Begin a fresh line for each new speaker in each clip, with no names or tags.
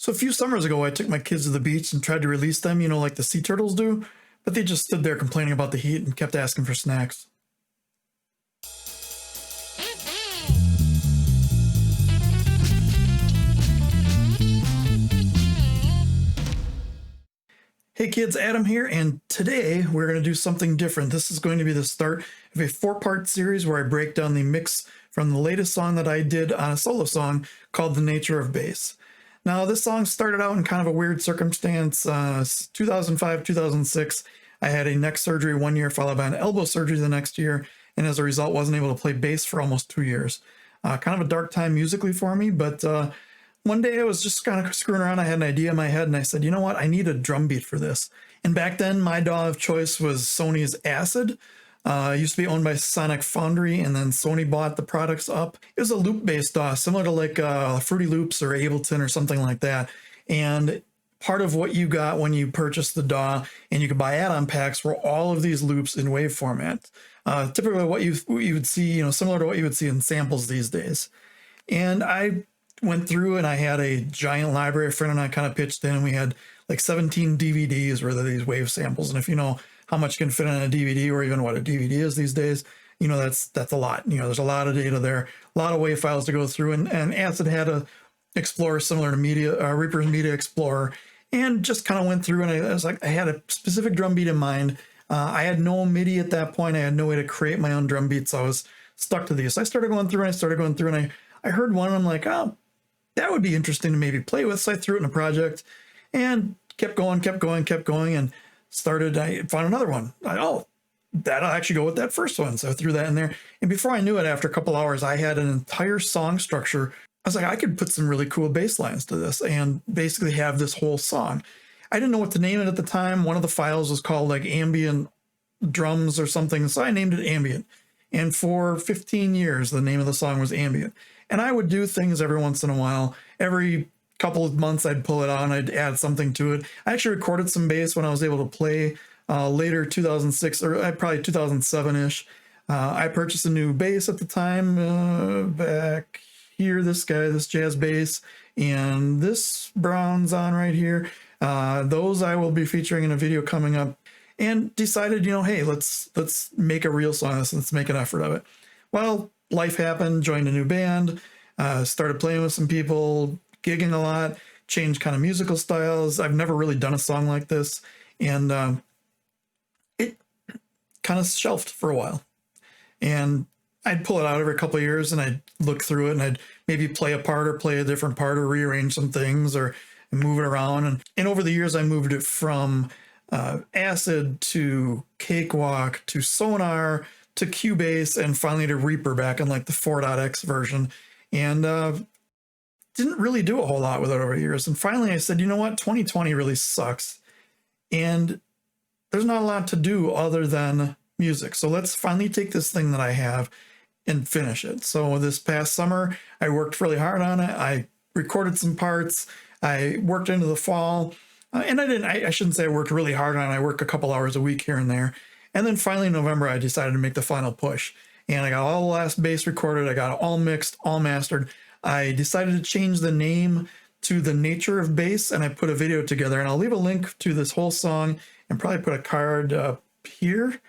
So a few summers ago, I took my kids to the beach and tried to release them, you know, like the sea turtles do, but they just stood there complaining about the heat and kept asking for snacks. Hey kids, Adam here, and today we're going to do something different. This is going to be the start of a 4-part series where I break down the mix from the latest song that I did on a solo song called The Nature of Bass. Now, this song started out in kind of a weird circumstance. 2005, 2006, I had a neck surgery 1 year followed by an elbow surgery the next year, and as a result wasn't able to play bass for almost 2 years. Kind of a dark time musically for me, but one day I was just kind of screwing around. I had an idea in my head and I said, you know what? I need a drum beat for this. And back then my DAW of choice was Sony's Acid. It used to be owned by Sonic Foundry, and then Sony bought the products up. It was a loop-based DAW, similar to like Fruity Loops or Ableton or something like that. And part of what you got when you purchased the DAW, and you could buy add-on packs, were all of these loops in wave format. Typically what you would see, you know, similar to what you would see in samples these days. And I went through and I had a giant library. A friend and I kind of pitched in, and we had like 17 DVDs worth of these wave samples. And if you know how much can fit on a DVD, or even what a DVD is these days, you know, that's a lot. You know, there's a lot of data there, a lot of wave files to go through. And Acid had a Explorer similar to Reaper's Media Explorer, and just kind of went through, and I was like, I had a specific drum beat in mind. I had no MIDI at that point. I had no way to create my own drum beats, so I was stuck to these. So I started going through and I heard one, and I'm like, oh, that would be interesting to maybe play with. So I threw it in a project and kept going, and I found another one. Oh, that'll actually go with that first one. So I threw that in there. And before I knew it, after a couple hours, I had an entire song structure. I was like, I could put some really cool bass lines to this and basically have this whole song. I didn't know what to name it at the time. One of the files was called like Ambient Drums or something. So I named it Ambient. And for 15 years, the name of the song was Ambient. And I would do things every once in a while. Every couple of months, I'd pull it on, I'd add something to it. I actually recorded some bass when I was able to play later 2006, or probably 2007-ish. I purchased a new bass at the time, back here, this jazz bass, and this brown Zon right here. Those I will be featuring in a video coming up, and decided, you know, hey, let's make a real song. Let's make an effort of it. Well, life happened, joined a new band, started playing with some people, gigging a lot, changed kind of musical styles. I've never really done a song like this, and it kind of shelved for a while. And I'd pull it out every couple of years, and I'd look through it, and I'd maybe play a part or play a different part or rearrange some things or move it around. And over the years, I moved it from Acid to Cakewalk to Sonar to Cubase, and finally to Reaper back in like the 4.x version. And didn't really do a whole lot with it over the years. And finally I said, you know what, 2020 really sucks. And there's not a lot to do other than music. So let's finally take this thing that I have and finish it. So this past summer, I worked really hard on it. I recorded some parts. I worked into the fall. And I shouldn't say I worked really hard on it. I worked a couple hours a week here and there. And then finally in November, I decided to make the final push. And I got all the last bass recorded. I got it all mixed, all mastered. I decided to change the name to The Nature of Bass, and I put a video together. And I'll leave a link to this whole song and probably put a card up here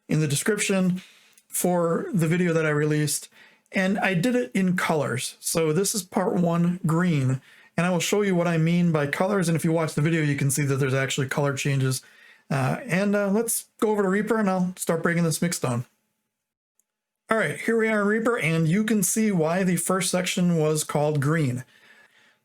in the description for the video that I released. And I did it in colors. So this is part 1, green. And I will show you what I mean by colors. And if you watch the video, you can see that there's actually color changes. Let's go over to Reaper, and I'll start breaking this mix down. All right, here we are in Reaper, and you can see why the first section was called green.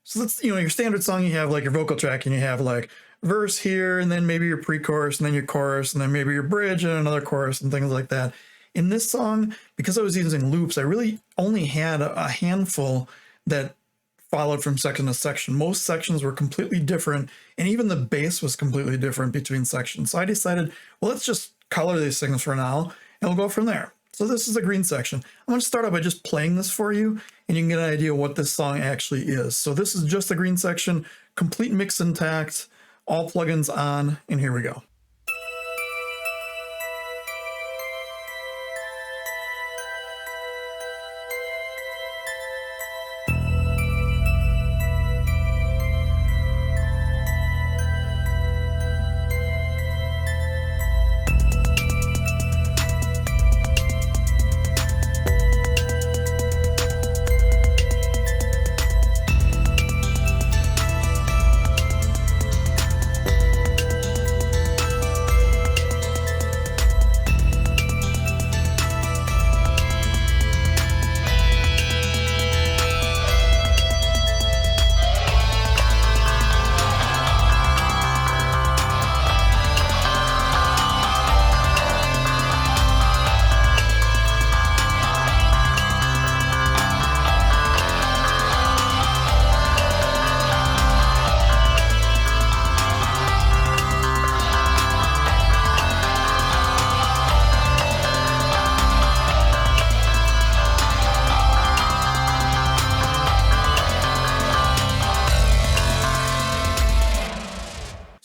So that's, you know, your standard song, you have like your vocal track, and you have like verse here, and then maybe your pre-chorus, and then your chorus, and then maybe your bridge and another chorus and things like that. In this song, because I was using loops, I really only had a handful that followed from section to section. Most sections were completely different, and even the bass was completely different between sections. So I decided, well, let's just color these things for now, and we'll go from there. So this is a green section. I'm going to start out by just playing this for you, and you can get an idea what this song actually is. So this is just the green section, complete mix intact, all plugins on, and here we go.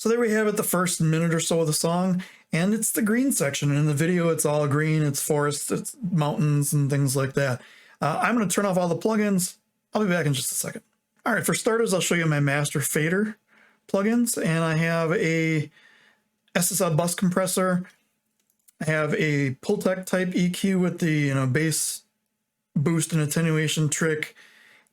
So there we have it, the first minute or so of the song, and it's the green section. And in the video, it's all green, it's forests, it's mountains and things like that. I'm going to turn off all the plugins. I'll be back in just a second. All right, for starters, I'll show you my master fader plugins, and I have a SSL bus compressor. I have a PuigTec type EQ with the bass boost and attenuation trick,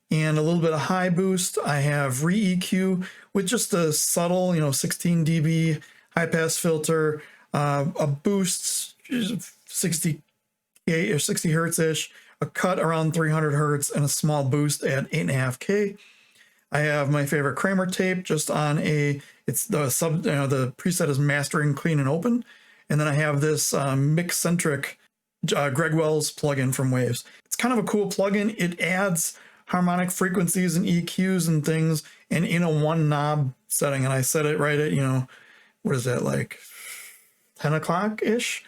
and a little bit of high boost. I have ReEQ with just a subtle 16 dB high pass filter, a boost 60 or 60 hertz ish, a cut around 300 hertz, and a small boost at 8.5K. I have my favorite Kramer tape just on it's the the preset is mastering clean and open. And then I have this MixCentric Greg Wells plugin from Waves. It's kind of a cool plugin. It adds harmonic frequencies and EQs and things and in a one knob setting. And I set it right at, what is that, like 10 o'clock ish?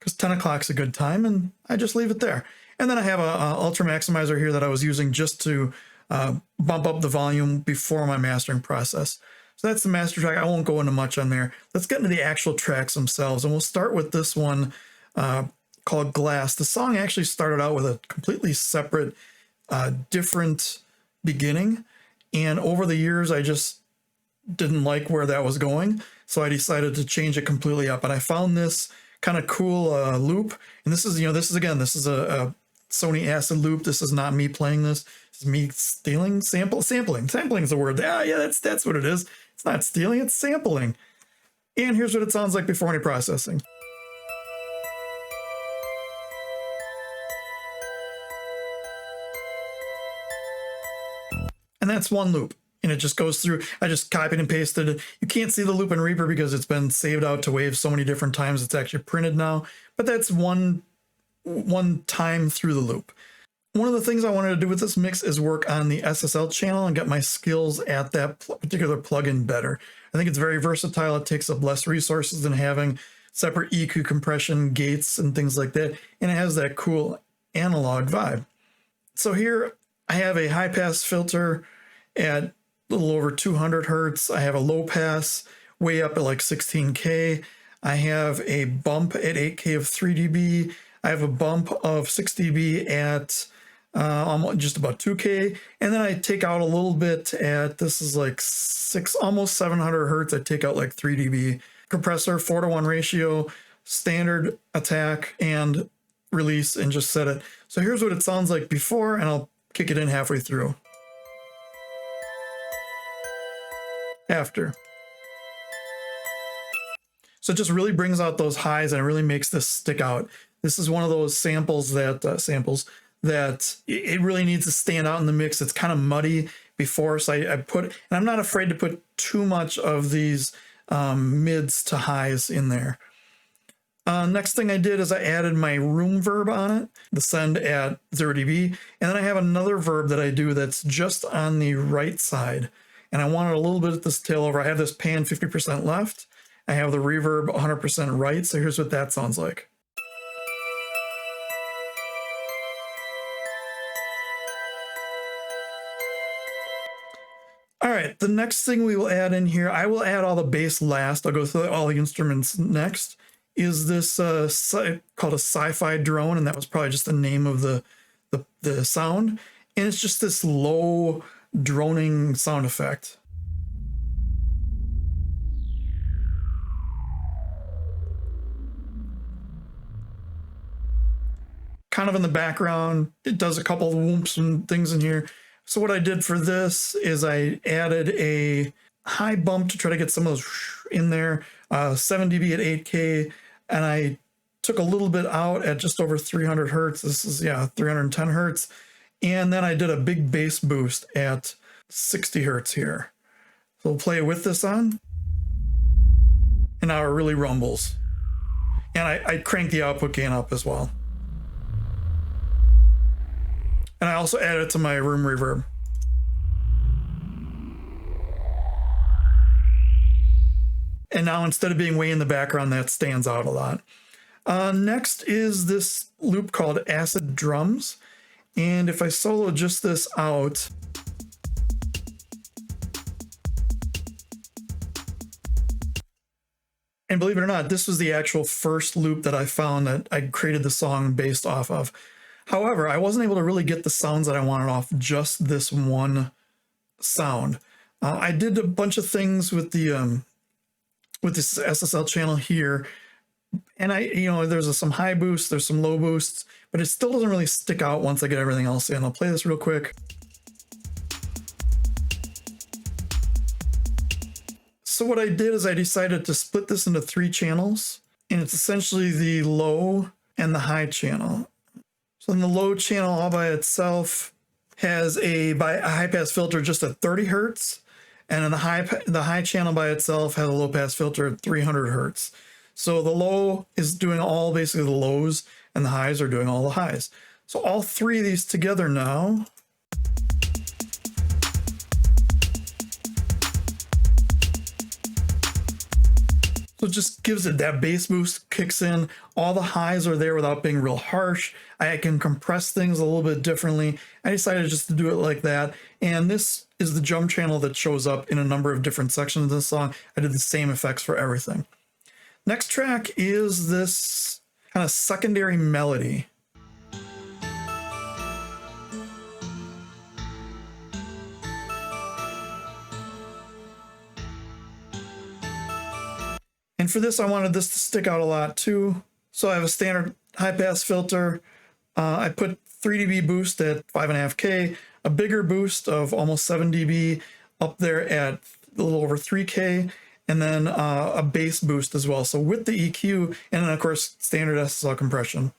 Because 10 o'clock's a good time, and I just leave it there. And then I have a UltraMaximizer here that I was using just to bump up the volume before my mastering process. So that's the master track. I won't go into much on there. Let's get into the actual tracks themselves, and we'll start with this one called Glass. The song actually started out with a completely separate, different beginning, and over the years I just didn't like where that was going, so I decided to change it completely up. And I found this kind of cool loop, and this is this is a Sony acid loop. This is not me playing this. This is me stealing, sampling. Sampling is the word. Yeah, that's what it is. It's not stealing, it's sampling. And here's what it sounds like before any processing. And that's one loop. And it just goes through. I just copied and pasted it. You can't see the loop in Reaper because it's been saved out to Waves so many different times. It's actually printed now. But that's one time through the loop. One of the things I wanted to do with this mix is work on the SSL channel and get my skills at that particular plugin better. I think it's very versatile. It takes up less resources than having separate EQ compression gates and things like that. And it has that cool analog vibe. So here I have a high pass filter at a little over 200 hertz. I have a low pass way up at like 16K. I have a bump at 8K of 3 dB. I have a bump of 6 dB at just about 2K, and then I take out a little bit at, this is like almost 700 hertz. I take out like 3 dB. Compressor, 4:1 ratio, standard attack and release, and just set it. So here's what it sounds like before, and I'll kick it in halfway through. After. So it just really brings out those highs and it really makes this stick out. This is one of those samples that it really needs to stand out in the mix. It's kind of muddy before, so I put, and I'm not afraid to put too much of these mids to highs in there. Next thing I did is I added my room verb on it, the send at 0 dB, and then I have another verb that I do that's just on the right side, and I wanted a little bit of this tail over. I have this pan 50% left. I have the reverb 100% right, so here's what that sounds like. All right, the next thing we will add in here, I will add all the bass last. I'll go through all the instruments next, is this called a sci-fi drone, and that was probably just the name of the sound. And it's just this low droning sound effect. Kind of in the background. It does a couple of whoops and things in here. So what I did for this is I added a high bump to try to get some of those in there, 7 dB at 8K, and I took a little bit out at just over 300 hertz. This is, 310 hertz. And then I did a big bass boost at 60 hertz here. So we'll play with this on. And now it really rumbles. And I cranked the output gain up as well. And I also added it to my room reverb. And now instead of being way in the background, that stands out a lot. Next is this loop called Acid Drums. And if I solo just this out, And believe it or not, this was the actual first loop that I found that I created the song based off of. However, I wasn't able to really get the sounds that I wanted off just this one sound. I did a bunch of things with the with this SSL channel here, and there's some high boosts, there's some low boosts, but it still doesn't really stick out once I get everything else in. I'll play this real quick. So what I did is I decided to split this into 3 channels, and it's essentially the low and the high channel. So in the low channel all by itself has a high pass filter just at 30 hertz, and in the high channel by itself has a low pass filter at 300 hertz. So the low is doing all basically the lows, and the highs are doing all the highs. So all 3 of these together now so it just gives it that bass boost, kicks in. All the highs are there without being real harsh. I can compress things a little bit differently. I decided just to do it like that. And this is the jump channel that shows up in a number of different sections of the song. I did the same effects for everything. Next track is this kind of secondary melody. And for this, I wanted this to stick out a lot too. So I have a standard high pass filter. I put 3 dB boost at 5.5K, a bigger boost of almost 7 dB up there at a little over 3K, and then a bass boost as well. So with the EQ, and then of course, standard SSL compression.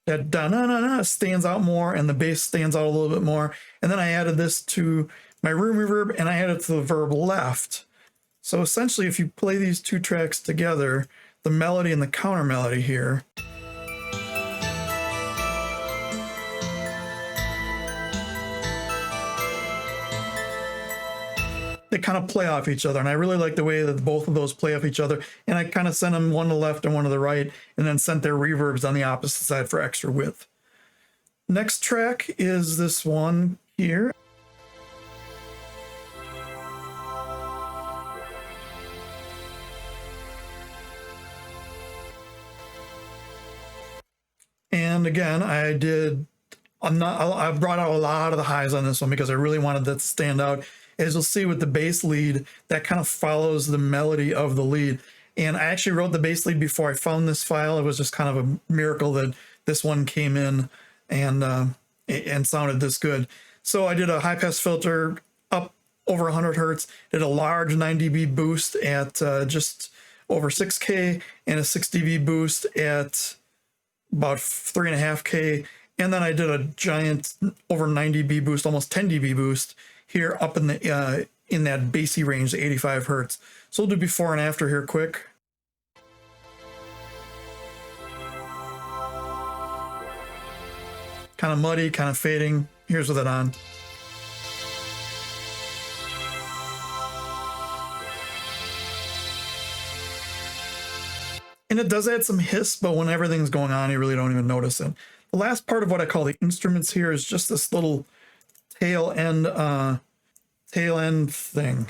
That da-na-na-na stands out more, and the bass stands out a little bit more. And then I added this to my room reverb, and I added it to the verb left. So essentially, if you play these 2 tracks together, the melody and the counter melody here, they kind of play off each other. And I really like the way that both of those play off each other. And I kind of sent them one to the left and one to the right, and then sent their reverbs on the opposite side for extra width. Next track is this one here. And again, I brought out a lot of the highs on this one because I really wanted that to stand out. As you'll see with the bass lead, that kind of follows the melody of the lead. And I actually wrote the bass lead before I found this file. It was just kind of a miracle that this one came in and sounded this good. So I did a high pass filter up over 100 hertz, did a large 9 dB boost at just over 6K, and a 6 dB boost at about 3.5K. And then I did a giant over 9 dB boost, almost 10 dB boost here up in that bassy range, 85 hertz. So we'll do before and after here quick. Kind of muddy, kind of fading. Here's with it on. And it does add some hiss, but when everything's going on, you really don't even notice it. The last part of what I call the instruments here is just this little tail end thing.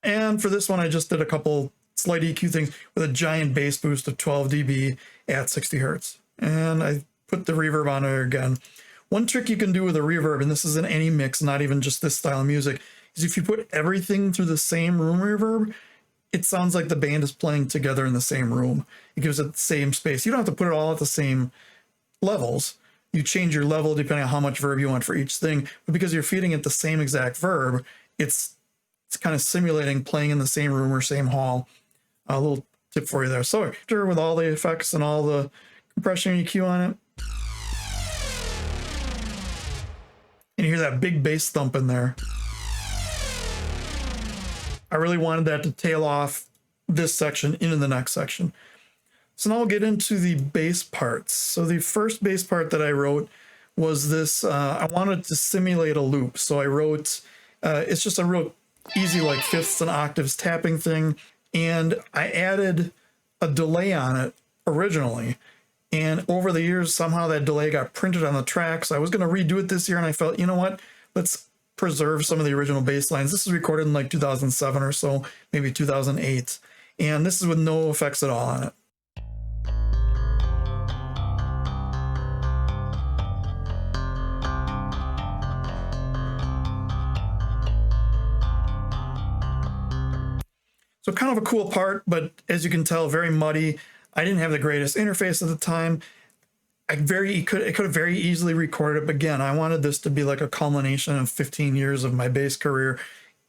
And for this one, I just did a couple slight EQ things with a giant bass boost of 12 dB at 60 hertz. And I put the reverb on there again. One trick you can do with a reverb, and this is in any mix, not even just this style of music, is if you put everything through the same room reverb, it sounds like the band is playing together in the same room. It gives it the same space. You don't have to put it all at the same levels. You change your level depending on how much verb you want for each thing. But because you're feeding it the same exact verb, it's kind of simulating playing in the same room or same hall. A little tip for you there. So with all the effects and all the compression EQ on it. And you hear that big bass thump in there. I really wanted that to tail off this section into the next section. So now we'll get into the bass parts. So the first bass part that I wrote was this, I wanted to simulate a loop. So I wrote, it's just a real easy like fifths and octaves tapping thing. And I added a delay on it originally. And over the years, somehow that delay got printed on the track. So I was going to redo it this year, and I felt, you know what, let's preserve some of the original bass lines. This was recorded in like 2007 or so, maybe 2008. And this is with no effects at all on it. So kind of a cool part, but as you can tell, very muddy. I didn't have the greatest interface at the time. It could have very easily recorded it, but again, I wanted this to be like a culmination of 15 years of my bass career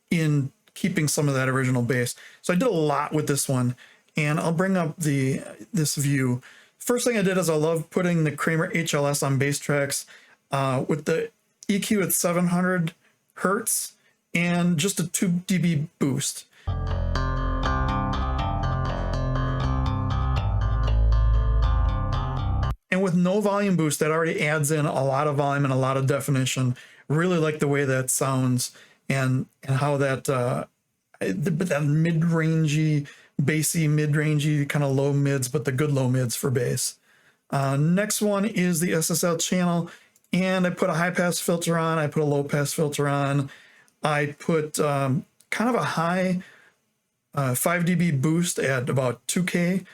in keeping some of that original bass. So I did a lot with this one, and I'll bring up this view. First thing I did is I love putting the Kramer HLS on bass tracks with the EQ at 700 hertz and just a 2 dB boost. And with no volume boost, that already adds in a lot of volume and a lot of definition. Really like the way that sounds and how that that mid-rangey, bassy, mid-rangey, kind of low mids, but the good low mids for bass. Next one is the SSL channel, and I put a high-pass filter on. I put a low-pass filter on. I put kind of a high 5 dB boost at about 2K.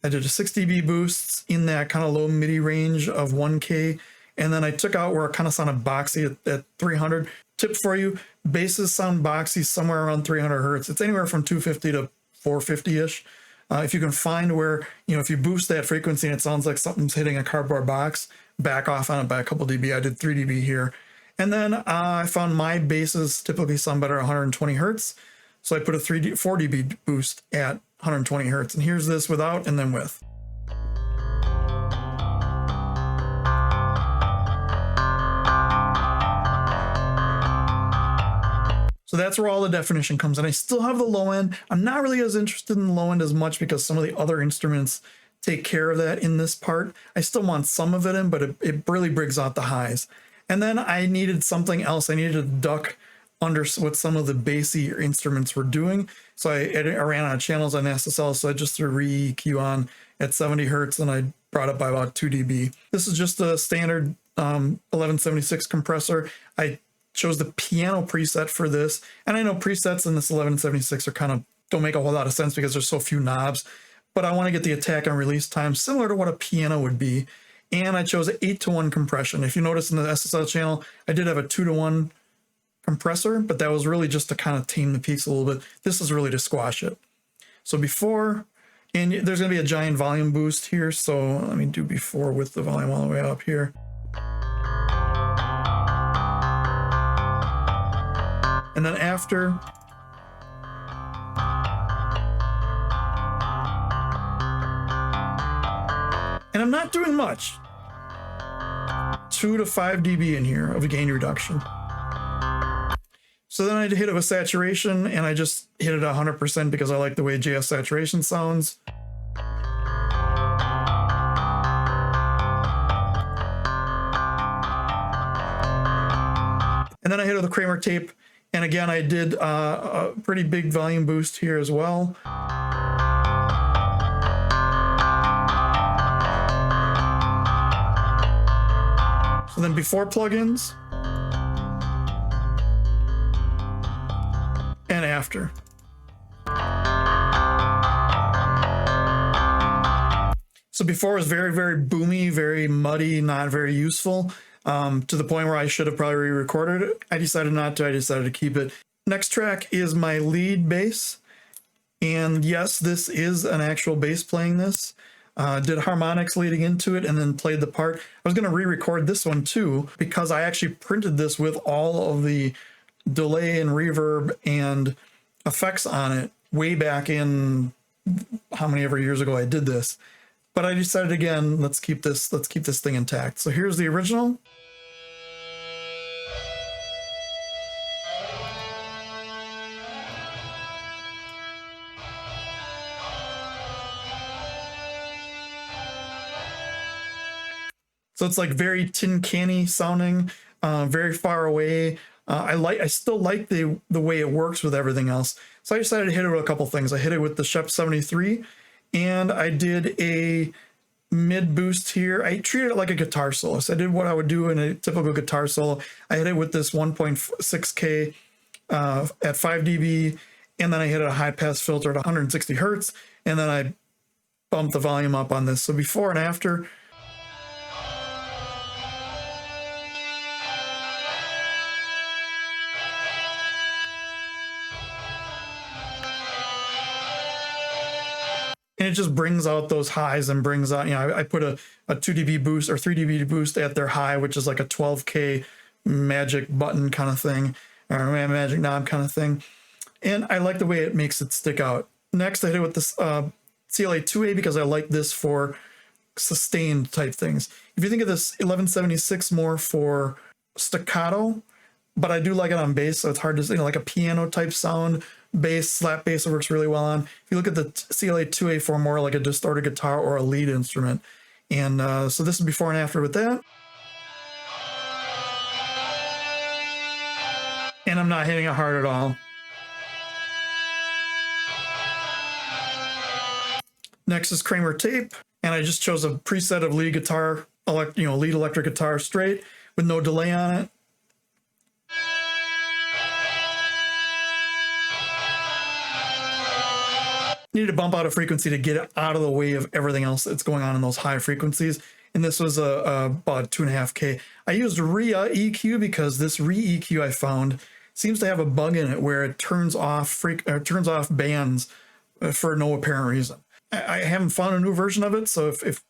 I did a 6 dB boosts in that kind of low MIDI range of 1K. And then I took out where it kind of sounded boxy at 300. Tip for you, basses sound boxy somewhere around 300 hertz. It's anywhere from 250 to 450-ish. If you can find where, if you boost that frequency and it sounds like something's hitting a cardboard box, back off on it by a couple dB. I did 3 dB here. And then I found my basses typically sound better at 120 hertz. So I put a 4 dB boost at 120 hertz. And here's this without and then with. So that's where all the definition comes in. I still have the low end. I'm not really as interested in the low end as much because some of the other instruments take care of that in this part. I still want some of it in, but it really brings out the highs. And then I needed something else. I needed to duck under what some of the bassy instruments were doing. So I ran out of channels on SSL, so I just threw ReEQ on at 70 hertz and I brought it by about 2 dB. This is just a standard 1176 compressor. I chose the piano preset for this, and I know presets in this 1176 don't make a whole lot of sense because there's so few knobs, but I want to get the attack and release time similar to what a piano would be. And I chose an 8-to-1 compression. If you notice in the SSL channel, I did have a 2-to-1 compressor, but that was really just to kind of tame the peaks a little bit. This is really to squash it. So before, and there's going to be a giant volume boost here, so let me do before with the volume all the way up here. And then after, and I'm not doing much, 2 to 5 dB in here of a gain reduction. So then I hit it with saturation, and I just hit it 100% because I like the way JS saturation sounds. And then I hit it with a Kramer tape, and again I did a pretty big volume boost here as well. So then before plugins and after. So before was very, very boomy, very muddy, not very useful, to the point where I should have probably re-recorded it. I decided not to. I decided to keep it. Next track is my lead bass. And yes, this is an actual bass playing this. Did harmonics leading into it and then played the part. I was going to re-record this one too because I actually printed this with all of the delay and reverb and effects on it way back in how many ever years ago I did this. But I decided again, let's keep this thing intact. So here's the original. So it's like very tin canny sounding, very far away. I still like the way it works with everything else. So I decided to hit it with a couple things. I hit it with the Scheps 73, and I did a mid boost here. I treated it like a guitar solo. So I did what I would do in a typical guitar solo. I hit it with this 1.6K at 5 dB, and then I hit a high pass filter at 160 hertz, and then I bumped the volume up on this. So before and after. And it just brings out those highs and brings out, you know, I put a 2 dB boost or 3 dB boost at their high, which is like a 12K magic button kind of thing, or magic knob kind of thing. And I like the way it makes it stick out. Next, I hit it with this CLA2A because I like this for sustained type things. If you think of this 1176 more for staccato, but I do like it on bass, so it's hard to, you know, like a piano type sound. Bass, slap bass, it works really well on. If you look at the CLA2A for more like a distorted guitar or a lead instrument. And so this is before and after with that. And I'm not hitting it hard at all. Next is Kramer tape, and I just chose a preset of lead guitar, lead electric guitar straight with no delay on it. Needed to bump out a frequency to get it out of the way of everything else that's going on in those high frequencies. And this was about 2.5K. I used ReaEQ because this ReEQ I found seems to have a bug in it where it turns off bands for no apparent reason. I haven't found a new version of it, so if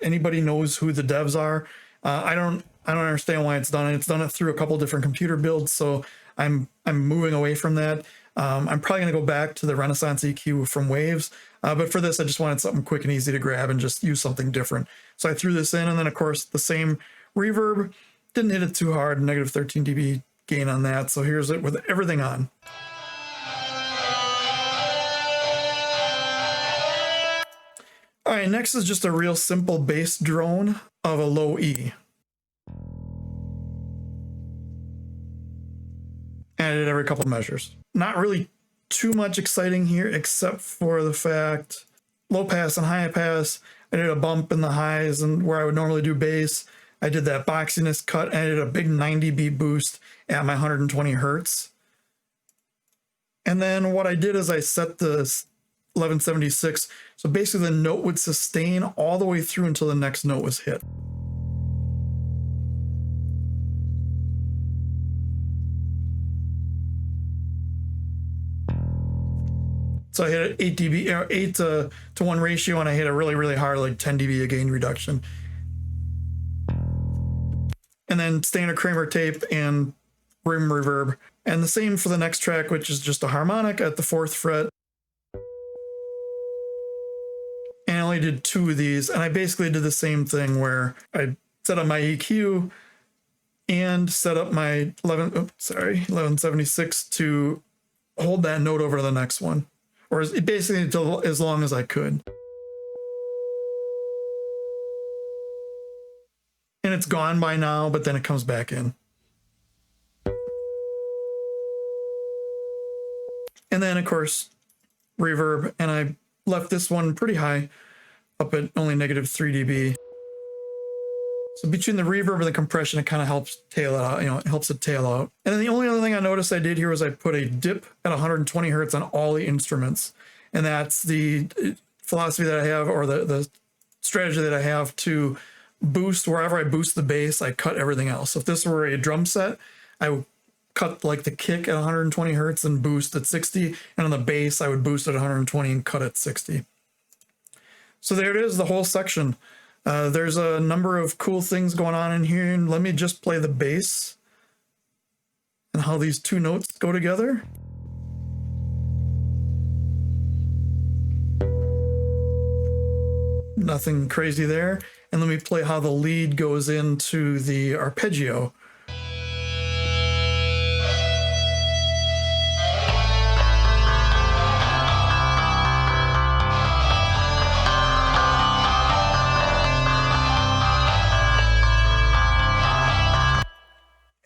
anybody knows who the devs are, I don't understand why it's done it. It's done it through a couple different computer builds, so I'm moving away from that. I'm probably going to go back to the Renaissance EQ from Waves, but for this, I just wanted something quick and easy to grab and just use something different. So I threw this in, and then, of course, the same reverb. Didn't hit it too hard, negative 13 dB gain on that. So here's it with everything on. All right, next is just a real simple bass drone of a low E. And I did every couple of measures. Not really too much exciting here, except for the fact low pass and high pass. I did a bump in the highs and where I would normally do bass. I did that boxiness cut, and I did a big 9 dB boost at my 120 hertz. And then what I did is I set the 1176. So basically the note would sustain all the way through until the next note was hit. So I hit an 8 dB, 8 to 1 ratio, and I hit a really, really hard, like 10 dB of gain reduction. And then standard Kramer tape and rim reverb. And the same for the next track, which is just a harmonic at the 4th fret. And I only did 2 of these, and I basically did the same thing where I set up my EQ and set up my 1176 to hold that note over to the next one. Or basically until as long as I could. And it's gone by now, but then it comes back in. And then, of course, reverb. And I left this one pretty high, up at only negative 3 dB. So between the reverb and the compression, it kind of helps tail it out, it helps it tail out. And then the only other thing I noticed I did here was I put a dip at 120 hertz on all the instruments. And that's the philosophy that I have, or the strategy that I have to boost wherever I boost the bass, I cut everything else. So if this were a drum set, I would cut like the kick at 120 hertz and boost at 60. And on the bass, I would boost at 120 and cut at 60. So there it is, the whole section. There's a number of cool things going on in here. And let me just play the bass and how these 2 notes go together. Nothing crazy there. And let me play how the lead goes into the arpeggio.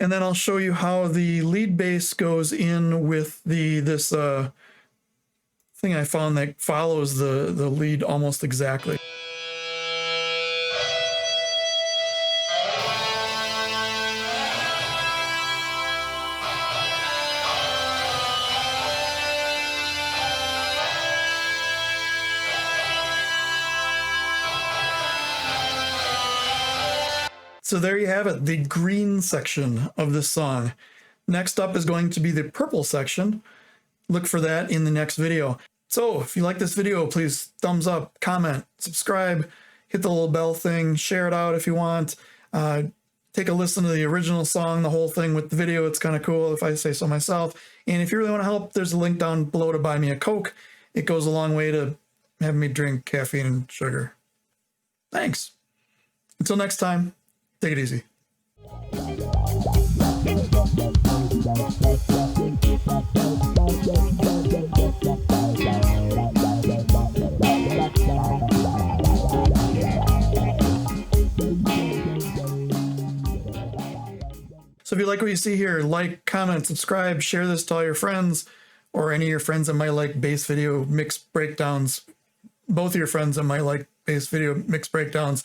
And then I'll show you how the lead bass goes in with this thing I found that follows the lead almost exactly. So there you have it, the green section of this song. Next up is going to be the purple section. Look for that in the next video. So if you like this video, please thumbs up, comment, subscribe, hit the little bell thing, share it out if you want. Take a listen to the original song, the whole thing with the video. It's kind of cool if I say so myself. And if you really want to help, there's a link down below to buy me a Coke. It goes a long way to having me drink caffeine and sugar. Thanks. Until next time, take it easy. So if you like what you see here, like, comment, subscribe, share this to all your friends, or any of your friends that might like bass video mix breakdowns. Both of your friends that might like bass video mix breakdowns.